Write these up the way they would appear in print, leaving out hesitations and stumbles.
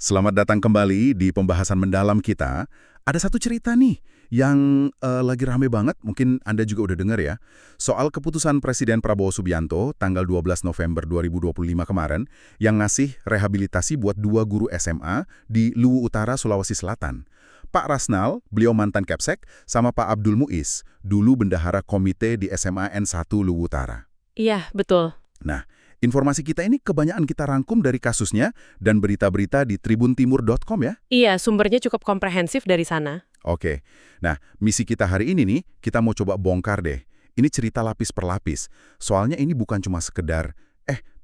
Selamat datang kembali di pembahasan mendalam kita. Ada satu cerita nih yang lagi rame banget, mungkin Anda juga udah dengar ya, soal keputusan Presiden Prabowo Subianto tanggal 12 November 2025 kemarin yang ngasih rehabilitasi buat 2 guru SMA di Luwu Utara, Sulawesi Selatan. Pak Rasnal, beliau mantan Kepsek, sama Pak Abdul Muiz, dulu bendahara komite di SMA N1 Luwu Utara. Iya, betul. Nah, informasi kita ini kebanyakan kita rangkum dari kasusnya dan berita-berita di tribuntimur.com ya. Iya, sumbernya cukup komprehensif dari sana. Oke, nah misi kita hari ini nih, kita mau coba bongkar deh. Ini cerita lapis per lapis. Soalnya ini bukan cuma sekedar,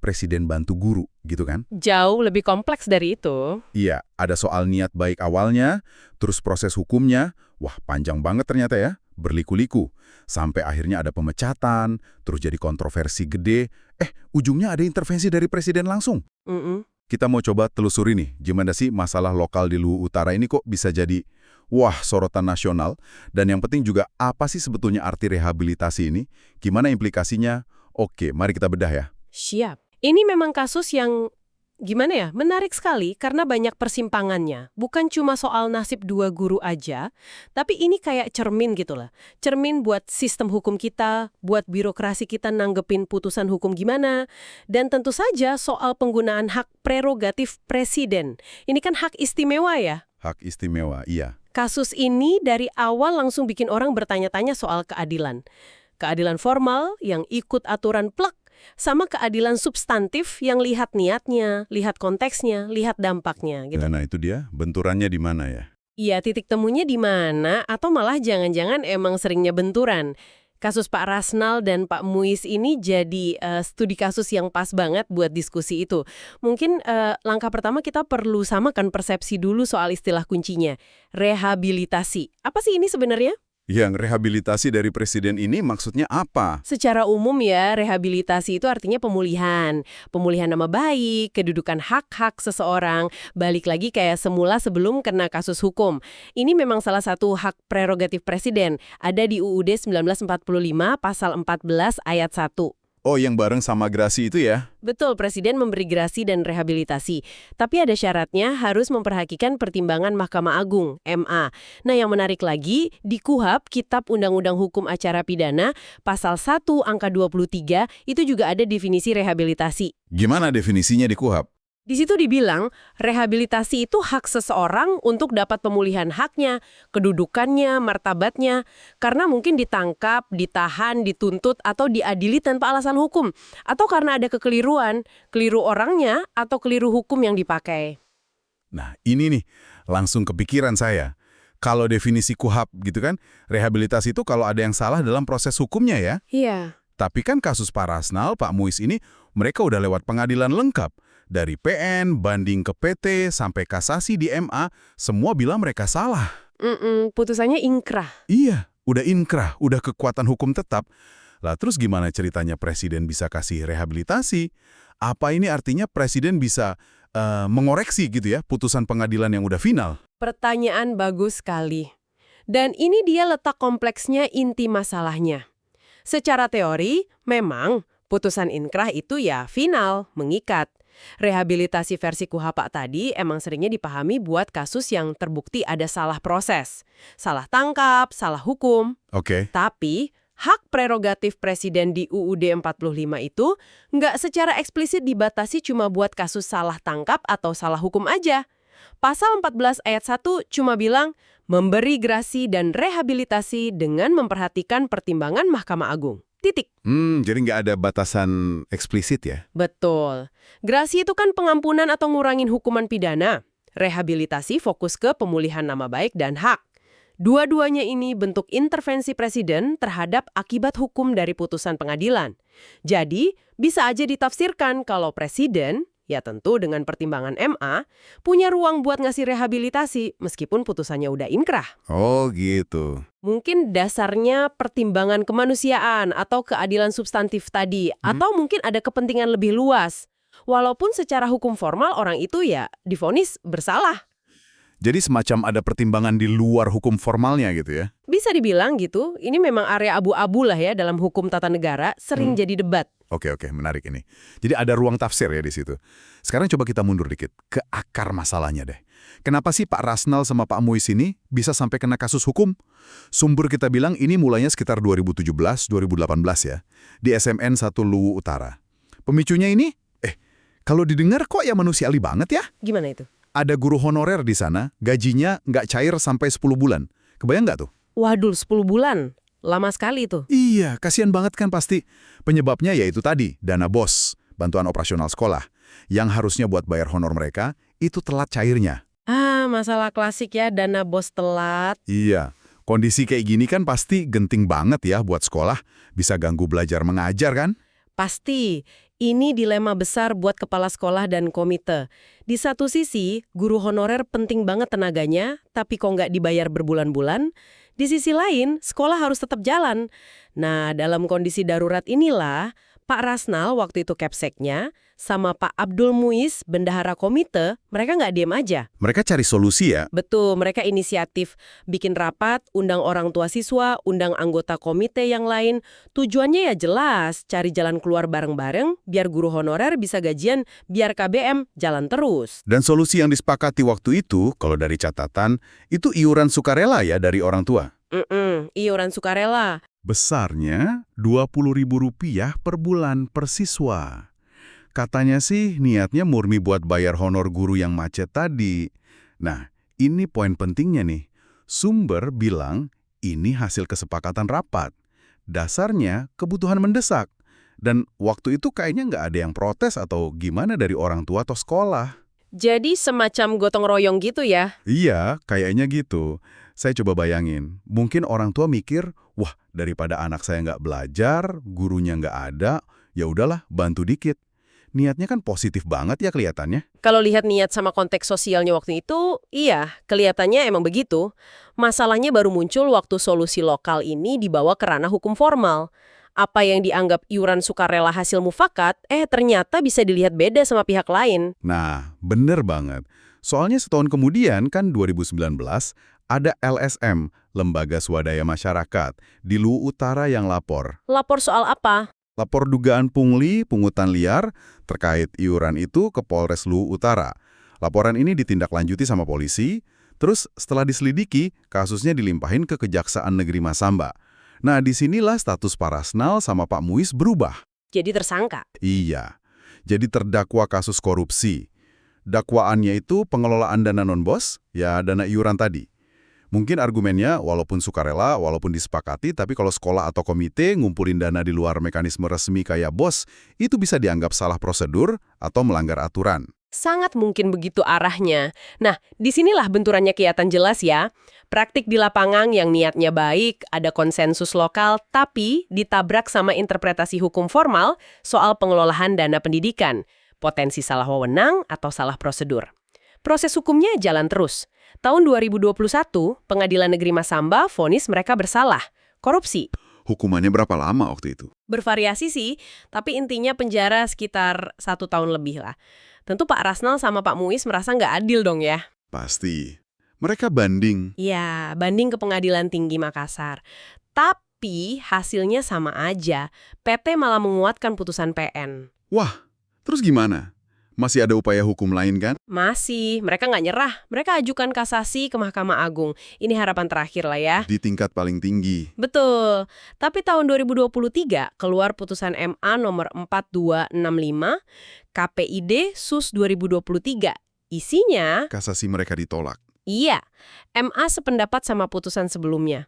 presiden bantu guru, gitu kan? Jauh lebih kompleks dari itu. Iya, ada soal niat baik awalnya, terus proses hukumnya, wah panjang banget ternyata ya, berliku-liku. Sampai akhirnya ada pemecatan, terus jadi kontroversi gede, ujungnya ada intervensi dari presiden langsung. Kita mau coba telusuri nih, gimana sih masalah lokal di Luwu Utara ini kok bisa jadi, wah sorotan nasional, dan yang penting juga apa sih sebetulnya arti rehabilitasi ini, gimana implikasinya? Oke, mari kita bedah ya. Siap. Ini memang kasus yang, gimana ya, menarik sekali karena banyak persimpangannya. Bukan cuma soal nasib 2 guru aja, tapi ini kayak cermin gitu lah. Cermin buat sistem hukum kita, buat birokrasi kita nanggepin putusan hukum gimana, dan tentu saja soal penggunaan hak prerogatif presiden. Ini kan hak istimewa ya? Hak istimewa, iya. Kasus ini dari awal langsung bikin orang bertanya-tanya soal keadilan. Keadilan formal yang ikut aturan plek, sama keadilan substantif yang lihat niatnya, lihat konteksnya, lihat dampaknya gitu. Nah itu dia, benturannya di mana ya? Iya, titik temunya di mana atau malah jangan-jangan emang seringnya benturan. Kasus Pak Rasnal dan Pak Muiz ini jadi studi kasus yang pas banget buat diskusi itu. Mungkin langkah pertama kita perlu samakan persepsi dulu soal istilah kuncinya, rehabilitasi. Apa sih ini sebenarnya? Yang rehabilitasi dari presiden ini maksudnya apa? Secara umum ya, rehabilitasi itu artinya pemulihan. Pemulihan nama baik, kedudukan hak-hak seseorang, balik lagi kayak semula sebelum kena kasus hukum. Ini memang salah satu hak prerogatif presiden. Ada di UUD 1945, pasal 14 ayat 1. Oh, yang bareng sama gerasi itu ya? Betul, Presiden memberi gerasi dan rehabilitasi. Tapi ada syaratnya harus memperhatikan pertimbangan Mahkamah Agung, MA. Nah, yang menarik lagi, di KUHP, Kitab Undang-Undang Hukum Acara Pidana, pasal 1 angka 23, itu juga ada definisi rehabilitasi. Gimana definisinya di KUHP? Di situ dibilang, rehabilitasi itu hak seseorang untuk dapat pemulihan haknya, kedudukannya, martabatnya, karena mungkin ditangkap, ditahan, dituntut, atau diadili tanpa alasan hukum, atau karena ada kekeliruan, keliru orangnya, atau keliru hukum yang dipakai. Nah, ini nih, langsung kepikiran saya. Kalau definisi KUHP gitu kan, rehabilitasi itu kalau ada yang salah dalam proses hukumnya ya. Iya. Tapi kan kasus Pak Rasnal, Pak Muiz ini, mereka udah lewat pengadilan lengkap. Dari PN, banding ke PT, sampai kasasi di MA, semua bilang mereka salah. Putusannya ingkrah. Iya, udah inkrah, udah kekuatan hukum tetap. Lah terus gimana ceritanya presiden bisa kasih rehabilitasi? Apa ini artinya presiden bisa mengoreksi gitu ya putusan pengadilan yang udah final? Pertanyaan bagus sekali. Dan ini dia letak kompleksnya inti masalahnya. Secara teori, memang putusan inkrah itu ya final, mengikat. Rehabilitasi versi KUHP tadi emang seringnya dipahami buat kasus yang terbukti ada salah proses. Salah tangkap, salah hukum. Oke. Tapi hak prerogatif presiden di UUD 45 itu nggak secara eksplisit dibatasi cuma buat kasus salah tangkap atau salah hukum aja. Pasal 14 ayat 1 cuma bilang memberi grasi dan rehabilitasi dengan memperhatikan pertimbangan Mahkamah Agung. Titik. Jadi nggak ada batasan eksplisit ya? Betul. Grasi itu kan pengampunan atau ngurangin hukuman pidana. Rehabilitasi fokus ke pemulihan nama baik dan hak. Dua-duanya ini bentuk intervensi presiden terhadap akibat hukum dari putusan pengadilan. Jadi, bisa aja ditafsirkan kalau presiden, ya tentu dengan pertimbangan MA, punya ruang buat ngasih rehabilitasi meskipun putusannya udah inkrah. Oh gitu. Mungkin dasarnya pertimbangan kemanusiaan atau keadilan substantif tadi, atau mungkin ada kepentingan lebih luas. Walaupun secara hukum formal orang itu ya divonis bersalah. Jadi semacam ada pertimbangan di luar hukum formalnya gitu ya? Bisa dibilang gitu, ini memang area abu-abu lah ya dalam hukum tata negara, sering jadi debat. Oke, menarik ini. Jadi ada ruang tafsir ya di situ. Sekarang coba kita mundur dikit, ke akar masalahnya deh. Kenapa sih Pak Rasnal sama Pak Muiz ini bisa sampai kena kasus hukum? Sumber kita bilang ini mulainya sekitar 2017-2018 ya, di SMN 1 Luwu Utara. Pemicunya ini, kalau didengar kok ya manusiawi banget ya? Gimana itu? Ada guru honorer di sana, gajinya nggak cair sampai 10 bulan. Kebayang nggak tuh? Waduh, 10 bulan. Lama sekali itu. Iya, kasihan banget kan pasti. Penyebabnya yaitu tadi, dana BOS, bantuan operasional sekolah, yang harusnya buat bayar honor mereka, itu telat cairnya. Masalah klasik ya, dana BOS telat. Iya, kondisi kayak gini kan pasti genting banget ya buat sekolah, bisa ganggu belajar mengajar kan? Pasti, ini dilema besar buat kepala sekolah dan komite. Di satu sisi, guru honorer penting banget tenaganya, tapi kok nggak dibayar berbulan-bulan. Di sisi lain, sekolah harus tetap jalan. Nah, dalam kondisi darurat inilah, Pak Rasnal waktu itu Kepseknya, sama Pak Abdul Muiz, bendahara komite, mereka nggak diem aja. Mereka cari solusi ya? Betul, mereka inisiatif bikin rapat, undang orang tua siswa, undang anggota komite yang lain. Tujuannya ya jelas, cari jalan keluar bareng-bareng, biar guru honorer bisa gajian, biar KBM jalan terus. Dan solusi yang disepakati waktu itu, kalau dari catatan, itu iuran sukarela ya dari orang tua. Iuran sukarela. Besarnya Rp20.000 per bulan per siswa. Katanya sih niatnya murni buat bayar honor guru yang macet tadi. Nah, ini poin pentingnya nih. Sumber bilang ini hasil kesepakatan rapat. Dasarnya kebutuhan mendesak. Dan waktu itu kayaknya nggak ada yang protes atau gimana dari orang tua atau sekolah. Jadi semacam gotong royong gitu ya? Iya, kayaknya gitu. Saya coba bayangin, mungkin orang tua mikir, wah daripada anak saya nggak belajar, gurunya nggak ada, ya udahlah bantu dikit. Niatnya kan positif banget ya kelihatannya. Kalau lihat niat sama konteks sosialnya waktu itu, iya, kelihatannya emang begitu. Masalahnya baru muncul waktu solusi lokal ini dibawa ke ranah hukum formal. Apa yang dianggap iuran sukarela hasil mufakat, ternyata bisa dilihat beda sama pihak lain. Nah, bener banget. Soalnya setahun kemudian kan 2019, ada LSM, Lembaga Swadaya Masyarakat, di Luwu Utara yang lapor. Lapor soal apa? Lapor dugaan pungli, pungutan liar, terkait iuran itu ke Polres Luwu Utara. Laporan ini ditindaklanjuti sama polisi, terus setelah diselidiki, kasusnya dilimpahin ke Kejaksaan Negeri Masamba. Nah, disinilah status Pak Rasnal sama Pak Muiz berubah. Jadi tersangka? Iya, jadi terdakwa kasus korupsi. Dakwaannya itu pengelolaan dana non-BOS, ya dana iuran tadi. Mungkin argumennya walaupun sukarela, walaupun disepakati, tapi kalau sekolah atau komite ngumpulin dana di luar mekanisme resmi kayak BOS, itu bisa dianggap salah prosedur atau melanggar aturan. Sangat mungkin begitu arahnya. Nah, disinilah benturannya kelihatan jelas ya. Praktik di lapangan yang niatnya baik, ada konsensus lokal, tapi ditabrak sama interpretasi hukum formal soal pengelolaan dana pendidikan, potensi salah wewenang atau salah prosedur. Proses hukumnya jalan terus. Tahun 2021, Pengadilan Negeri Masamba vonis mereka bersalah, korupsi. Hukumannya berapa lama waktu itu? Bervariasi sih, tapi intinya penjara sekitar 1 tahun lebih lah. Tentu Pak Rasnal sama Pak Muiz merasa nggak adil dong ya. Pasti. Mereka banding. Iya, banding ke Pengadilan Tinggi Makassar. Tapi hasilnya sama aja. PT malah menguatkan putusan PN. Wah, terus gimana? Masih ada upaya hukum lain kan? Masih, mereka nggak nyerah. Mereka ajukan kasasi ke Mahkamah Agung. Ini harapan terakhir lah ya. Di tingkat paling tinggi. Betul. Tapi tahun 2023 keluar putusan MA nomor 4265 KPID SUS 2023. Isinya... Kasasi mereka ditolak. Iya, MA sependapat sama putusan sebelumnya.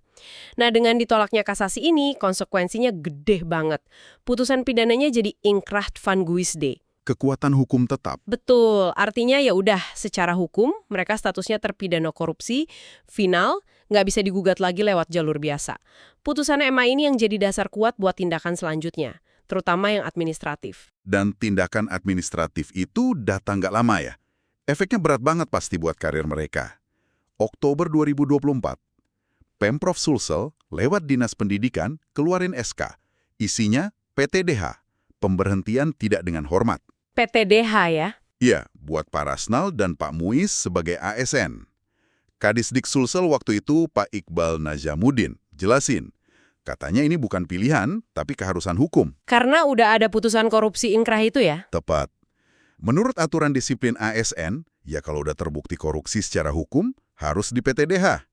Nah, dengan ditolaknya kasasi ini, konsekuensinya gede banget. Putusan pidananya jadi ingkracht van Guisde. Kekuatan hukum tetap. Betul, artinya ya udah secara hukum mereka statusnya terpidana korupsi, final, nggak bisa digugat lagi lewat jalur biasa. Putusan MA ini yang jadi dasar kuat buat tindakan selanjutnya, terutama yang administratif. Dan tindakan administratif itu datang nggak lama ya? Efeknya berat banget pasti buat karir mereka. Oktober 2024, Pemprov Sulsel lewat Dinas Pendidikan keluarin SK. Isinya PTDH, pemberhentian tidak dengan hormat. PTDH ya? Iya, buat Pak Rasnal dan Pak Muiz sebagai ASN. Kadisdik Sulsel waktu itu Pak Iqbal Najamuddin jelasin. Katanya ini bukan pilihan, tapi keharusan hukum. Karena udah ada putusan korupsi inkrah itu ya? Tepat. Menurut aturan disiplin ASN, ya kalau udah terbukti korupsi secara hukum, harus di PTDH.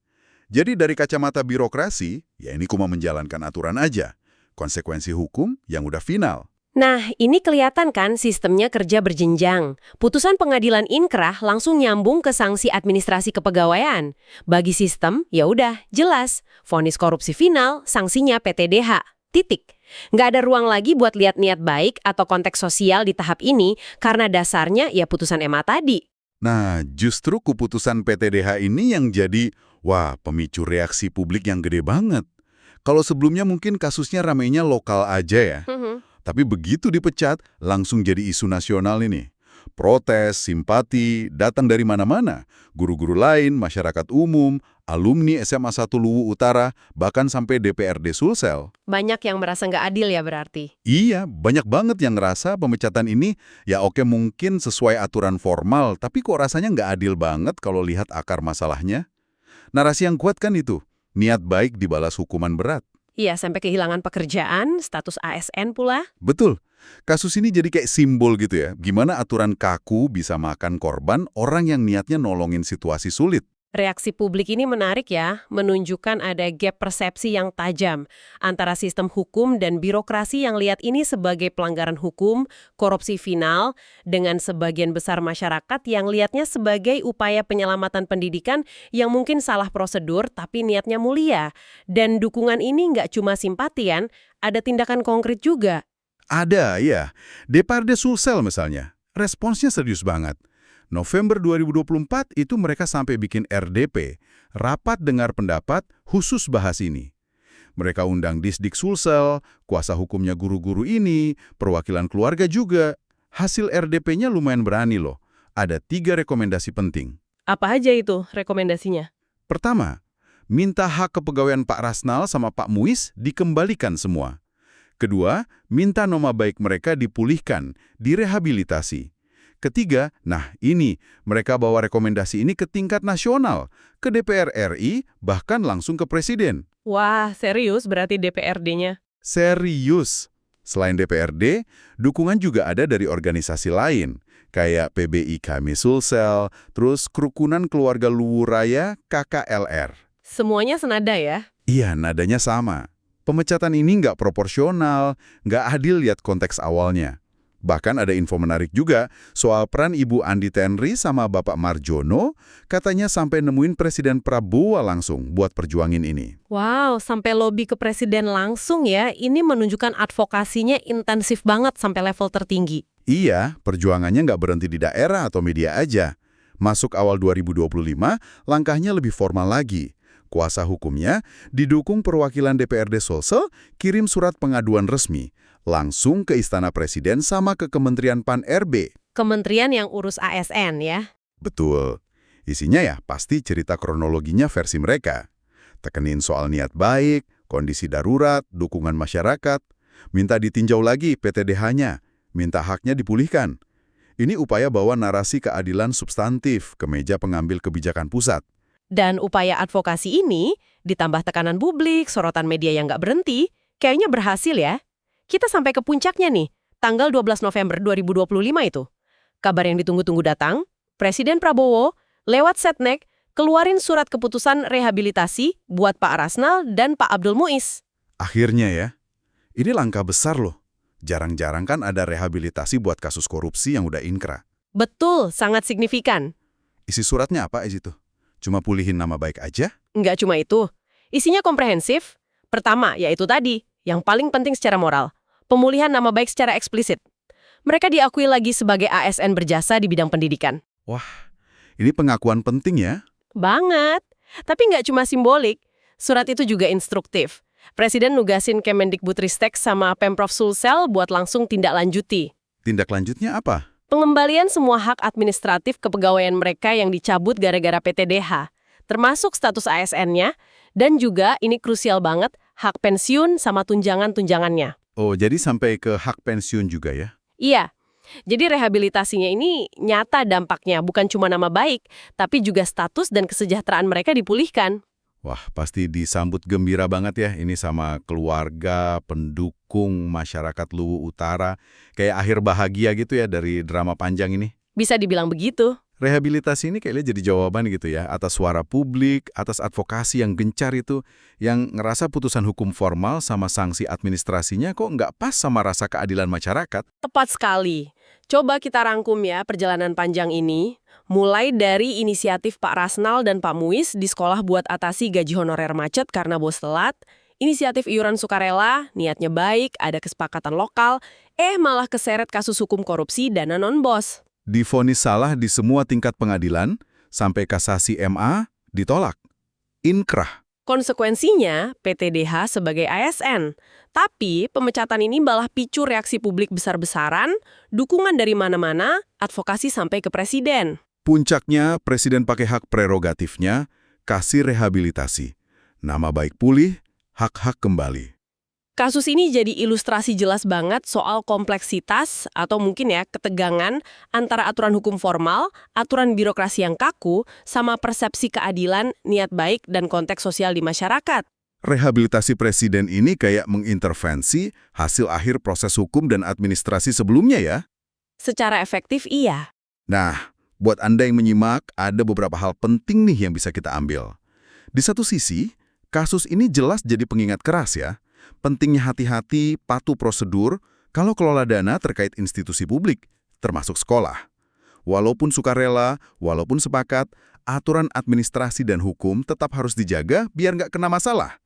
Jadi dari kacamata birokrasi, ya ini cuma menjalankan aturan aja. Konsekuensi hukum yang udah final. Nah, ini kelihatan kan sistemnya kerja berjenjang. Putusan pengadilan inkrah langsung nyambung ke sanksi administrasi kepegawaian. Bagi sistem, ya udah, jelas. Vonis korupsi final, sanksinya PTDH. Titik. Nggak ada ruang lagi buat lihat niat baik atau konteks sosial di tahap ini karena dasarnya ya putusan MA tadi. Nah, justru keputusan PTDH ini yang jadi, wah, pemicu reaksi publik yang gede banget. Kalau sebelumnya mungkin kasusnya ramainya lokal aja ya. Tapi begitu dipecat, langsung jadi isu nasional ini. Protes, simpati, datang dari mana-mana. Guru-guru lain, masyarakat umum, alumni SMA 1 Luwu Utara, bahkan sampai DPRD Sulsel. Banyak yang merasa nggak adil ya berarti. Iya, banyak banget yang ngerasa pemecatan ini, ya oke mungkin sesuai aturan formal, tapi kok rasanya nggak adil banget kalau lihat akar masalahnya. Narasi yang kuat kan itu, niat baik dibalas hukuman berat. Iya, sampai kehilangan pekerjaan, status ASN pula. Betul. Kasus ini jadi kayak simbol gitu ya. Gimana aturan kaku bisa makan korban orang yang niatnya nolongin situasi sulit. Reaksi publik ini menarik ya, menunjukkan ada gap persepsi yang tajam antara sistem hukum dan birokrasi yang lihat ini sebagai pelanggaran hukum, korupsi final, dengan sebagian besar masyarakat yang lihatnya sebagai upaya penyelamatan pendidikan yang mungkin salah prosedur tapi niatnya mulia. Dan dukungan ini nggak cuma simpatian, ada tindakan konkret juga. Ada, ya. DPRD Sulsel misalnya, responsnya serius banget. November 2024 itu mereka sampai bikin RDP, rapat dengar pendapat khusus bahas ini. Mereka undang Disdik Sulsel, kuasa hukumnya guru-guru ini, perwakilan keluarga juga. Hasil RDP-nya lumayan berani loh. Ada 3 rekomendasi penting. Apa aja itu rekomendasinya? Pertama, minta hak kepegawaian Pak Rasnal sama Pak Muiz dikembalikan semua. Kedua, minta nama baik mereka dipulihkan, direhabilitasi. Ketiga, nah ini, mereka bawa rekomendasi ini ke tingkat nasional, ke DPR RI, bahkan langsung ke Presiden. Wah, serius berarti DPRD-nya? Serius. Selain DPRD, dukungan juga ada dari organisasi lain, kayak PBI Kami Sulsel, terus Kerukunan Keluarga Luwu Raya KKLR. Semuanya senada ya? Iya, nadanya sama. Pemecatan ini nggak proporsional, nggak adil lihat konteks awalnya. Bahkan ada info menarik juga soal peran Ibu Andi Tenri sama Bapak Marjono, katanya sampai nemuin Presiden Prabowo langsung buat perjuangin ini. Wow, sampai lobi ke presiden langsung ya. Ini menunjukkan advokasinya intensif banget sampai level tertinggi. Iya, perjuangannya nggak berhenti di daerah atau media aja. Masuk awal 2025, langkahnya lebih formal lagi. Kuasa hukumnya didukung perwakilan DPRD Sulsel kirim surat pengaduan resmi langsung ke Istana Presiden sama ke Kementerian Pan-RB. Kementerian yang urus ASN ya? Betul. Isinya ya pasti cerita kronologinya versi mereka. Tekenin soal niat baik, kondisi darurat, dukungan masyarakat. Minta ditinjau lagi PTDH-nya, minta haknya dipulihkan. Ini upaya bawa narasi keadilan substantif ke meja pengambil kebijakan pusat. Dan upaya advokasi ini, ditambah tekanan publik, sorotan media yang nggak berhenti, kayaknya berhasil ya. Kita sampai ke puncaknya nih, tanggal 12 November 2025 itu. Kabar yang ditunggu-tunggu datang, Presiden Prabowo lewat Setnek keluarin surat keputusan rehabilitasi buat Pak Rasnal dan Pak Abdul Muiz. Akhirnya ya, ini langkah besar loh. Jarang-jarang kan ada rehabilitasi buat kasus korupsi yang udah inkrah. Betul, sangat signifikan. Isi suratnya apa aja tuh? Cuma pulihin nama baik aja? Nggak cuma itu, isinya komprehensif. Pertama, yaitu tadi, yang paling penting secara moral, pemulihan nama baik secara eksplisit. Mereka diakui lagi sebagai ASN berjasa di bidang pendidikan. Wah, ini pengakuan penting ya? Banget. Tapi nggak cuma simbolik, surat itu juga instruktif. Presiden nugasin Kemendikbudristek sama Pemprov Sulsel buat langsung tindak lanjuti. Tindak lanjutnya apa? Pengembalian semua hak administratif kepegawaian mereka yang dicabut gara-gara PTDH, termasuk status ASN-nya, dan juga, ini krusial banget, hak pensiun sama tunjangan-tunjangannya. Oh, jadi sampai ke hak pensiun juga ya? Iya, Jadi rehabilitasinya ini nyata dampaknya, bukan cuma nama baik, tapi juga status dan kesejahteraan mereka dipulihkan. Wah, pasti disambut gembira banget ya ini sama keluarga, pendukung, masyarakat Luwu Utara. Kayak akhir bahagia gitu ya dari drama panjang ini. Bisa dibilang begitu. Rehabilitasi ini kayaknya jadi jawaban gitu ya, atas suara publik, atas advokasi yang gencar itu, yang ngerasa putusan hukum formal sama sanksi administrasinya kok nggak pas sama rasa keadilan masyarakat. Tepat sekali. Coba kita rangkum ya perjalanan panjang ini. Mulai dari inisiatif Pak Rasnal dan Pak Muiz di sekolah buat atasi gaji honorer macet karena bos telat, inisiatif iuran sukarela, niatnya baik, ada kesepakatan lokal, malah keseret kasus hukum korupsi dana non-bos. Divonis salah di semua tingkat pengadilan, sampai kasasi MA, ditolak. Inkrah. Konsekuensinya, PTDH sebagai ASN. Tapi, pemecatan ini malah picu reaksi publik besar-besaran, dukungan dari mana-mana, advokasi sampai ke presiden. Puncaknya, Presiden pakai hak prerogatifnya, kasih rehabilitasi. Nama baik pulih, hak-hak kembali. Kasus ini jadi ilustrasi jelas banget soal kompleksitas atau mungkin ya ketegangan antara aturan hukum formal, aturan birokrasi yang kaku, sama persepsi keadilan, niat baik, dan konteks sosial di masyarakat. Rehabilitasi presiden ini kayak mengintervensi hasil akhir proses hukum dan administrasi sebelumnya ya. Secara efektif iya. Nah, buat Anda yang menyimak, ada beberapa hal penting nih yang bisa kita ambil. Di satu sisi, kasus ini jelas jadi pengingat keras ya. Pentingnya hati-hati, patuh prosedur, kalau kelola dana terkait institusi publik, termasuk sekolah. Walaupun sukarela, walaupun sepakat, aturan administrasi dan hukum tetap harus dijaga biar nggak kena masalah.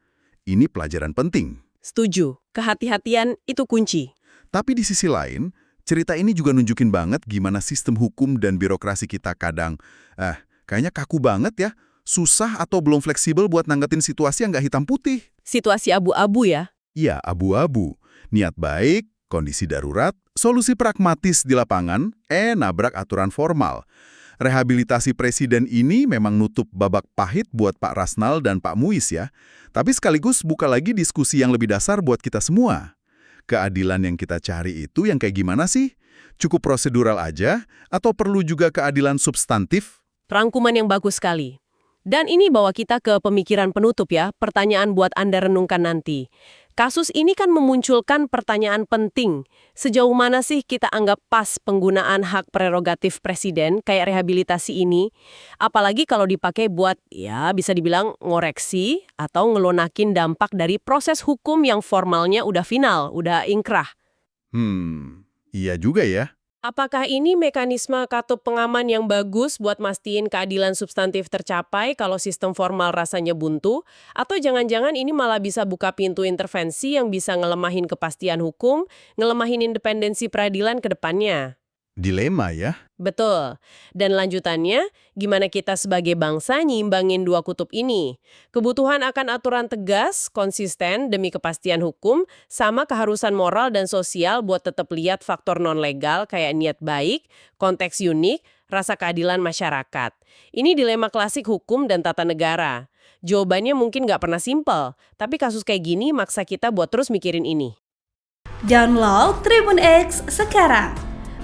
Ini pelajaran penting. Setuju, kehati-hatian itu kunci. Tapi di sisi lain, cerita ini juga nunjukin banget gimana sistem hukum dan birokrasi kita kadang, kayaknya kaku banget ya, susah atau belum fleksibel buat nanggepin situasi yang nggak hitam putih. Situasi abu-abu ya. Iya, abu-abu. Niat baik, kondisi darurat, solusi pragmatis di lapangan, nabrak aturan formal. Rehabilitasi presiden ini memang nutup babak pahit buat Pak Rasnal dan Pak Muiz ya. Tapi sekaligus buka lagi diskusi yang lebih dasar buat kita semua. Keadilan yang kita cari itu yang kayak gimana sih? Cukup prosedural aja? Atau perlu juga keadilan substantif? Rangkuman yang bagus sekali. Dan ini bawa kita ke pemikiran penutup ya, pertanyaan buat Anda renungkan nanti. Kasus ini kan memunculkan pertanyaan penting. Sejauh mana sih kita anggap pas penggunaan hak prerogatif presiden kayak rehabilitasi ini? Apalagi kalau dipakai buat, ya bisa dibilang ngoreksi atau ngelunakin dampak dari proses hukum yang formalnya udah final, udah inkrah. Iya juga ya. Apakah ini mekanisme katup pengaman yang bagus buat mastiin keadilan substantif tercapai kalau sistem formal rasanya buntu? Atau jangan-jangan ini malah bisa buka pintu intervensi yang bisa ngelemahin kepastian hukum, ngelemahin independensi peradilan ke depannya? Dilema ya. Betul. Dan lanjutannya, gimana kita sebagai bangsa nyimbangin dua kutub ini? Kebutuhan akan aturan tegas, konsisten demi kepastian hukum, sama keharusan moral dan sosial buat tetap lihat faktor non-legal kayak niat baik, konteks unik, rasa keadilan masyarakat. Ini dilema klasik hukum dan tata negara. Jawabannya mungkin nggak pernah simpel, tapi kasus kayak gini maksa kita buat terus mikirin ini. Download Tribun X sekarang.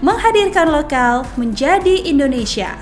Menghadirkan lokal menjadi Indonesia.